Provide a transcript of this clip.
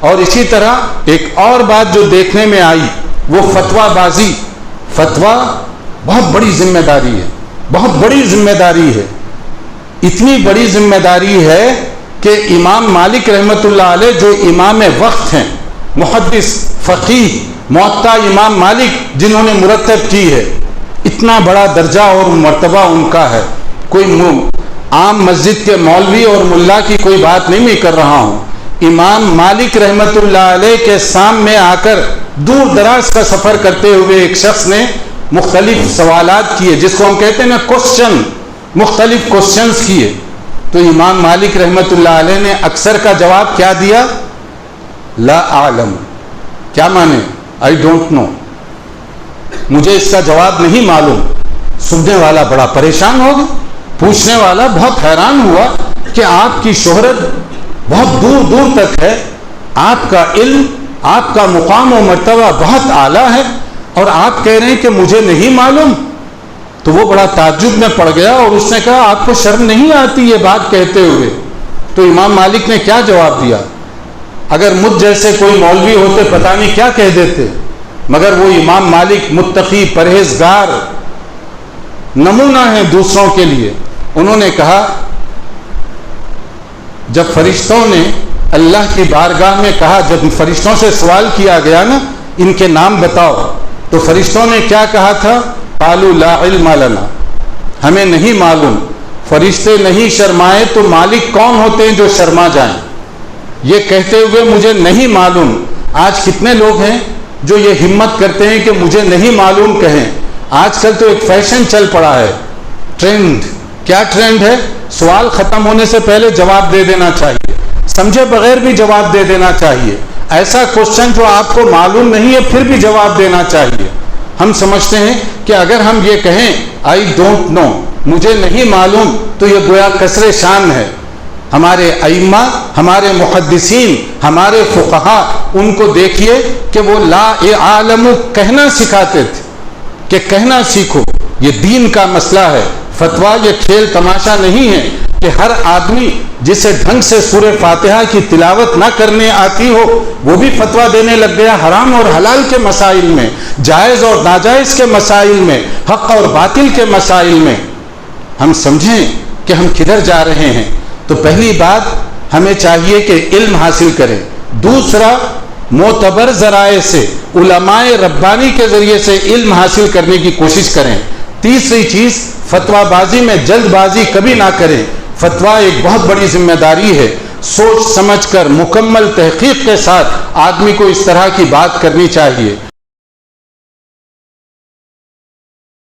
اور اسی طرح ایک اور بات جو دیکھنے میں آئی وہ فتویٰ بازی. فتویٰ بہت بڑی ذمہ داری ہے, بہت بڑی ذمہ داری ہے. اتنی بڑی ذمہ داری ہے کہ امام مالک رحمۃ اللہ علیہ جو امام وقت ہیں, محدث فقیہ موطا امام مالک جنہوں نے مرتب کی ہے, اتنا بڑا درجہ اور مرتبہ ان کا ہے. کوئی عام مسجد کے مولوی اور ملا کی کوئی بات نہیں میں کر رہا ہوں. امام مالک رحمۃ اللہ علیہ کے سامنے آ کر دور دراز کا سفر کرتے ہوئے ایک شخص نے مختلف سوالات کیے, جس کو ہم کہتے ہیں نا کوشچن, مختلف کوشچنز کیے. تو امام مالک رحمۃ اللہ علیہ نے اکثر کا جواب کیا دیا؟ لا اعلم. کیا مانے؟ آئی ڈونٹ نو, مجھے اس کا جواب نہیں معلوم. سننے والا بڑا پریشان ہو گیا, پوچھنے والا بہت حیران ہوا کہ آپ کی شہرت بہت دور دور تک ہے, آپ کا علم, آپ کا مقام و مرتبہ بہت اعلیٰ ہے, اور آپ کہہ رہے ہیں کہ مجھے نہیں معلوم. تو وہ بڑا تعجب میں پڑ گیا اور اس نے کہا آپ کو شرم نہیں آتی یہ بات کہتے ہوئے؟ تو امام مالک نے کیا جواب دیا؟ اگر مجھ جیسے کوئی مولوی ہوتے پتہ نہیں کیا کہہ دیتے, مگر وہ امام مالک متقی پرہیزگار نمونہ ہیں دوسروں کے لیے. انہوں نے کہا جب فرشتوں نے اللہ کی بارگاہ میں کہا, جب فرشتوں سے سوال کیا گیا نا ان کے نام بتاؤ, تو فرشتوں نے کیا کہا تھا؟ قالوا لا علم لنا, ہمیں نہیں معلوم. فرشتے نہیں شرمائے تو مالک کون ہوتے ہیں جو شرما جائیں؟ یہ کہتے ہوئے مجھے نہیں معلوم. آج کتنے لوگ ہیں جو یہ ہمت کرتے ہیں کہ مجھے نہیں معلوم کہیں؟ آج کل تو ایک فیشن چل پڑا ہے, ٹرینڈ. کیا ٹرینڈ ہے؟ سوال ختم ہونے سے پہلے جواب دے دینا چاہیے, سمجھے بغیر بھی جواب دے دینا چاہیے. ایسا کوشچن جو آپ کو معلوم نہیں ہے پھر بھی جواب دینا چاہیے. ہم سمجھتے ہیں کہ اگر ہم یہ کہیں آئی ڈونٹ نو, مجھے نہیں معلوم, تو یہ گویا کسر شان ہے. ہمارے ائمہ, ہمارے محدثین, ہمارے فقہا, ان کو دیکھیے کہ وہ لا اعلم کہنا سکھاتے تھے کہ کہنا سیکھو. یہ دین کا مسئلہ ہے. فتویٰ یہ کھیل تماشا نہیں ہے کہ ہر آدمی جسے ڈھنگ سے سورہ فاتحہ کی تلاوت نہ کرنے آتی ہو وہ بھی فتویٰ دینے لگ گیا حرام اور حلال کے مسائل میں, جائز اور ناجائز کے مسائل میں, حق اور باطل کے مسائل میں. ہم سمجھیں کہ ہم کدھر جا رہے ہیں. تو پہلی بات ہمیں چاہیے کہ علم حاصل کریں. دوسرا, معتبر ذرائع سے, علماء ربانی کے ذریعے سے علم حاصل کرنے کی کوشش کریں. تیسری چیز, فتویٰ بازی میں جلد بازی کبھی نہ کریں. فتویٰ ایک بہت بڑی ذمہ داری ہے. سوچ سمجھ کر مکمل تحقیق کے ساتھ آدمی کو اس طرح کی بات کرنی چاہیے.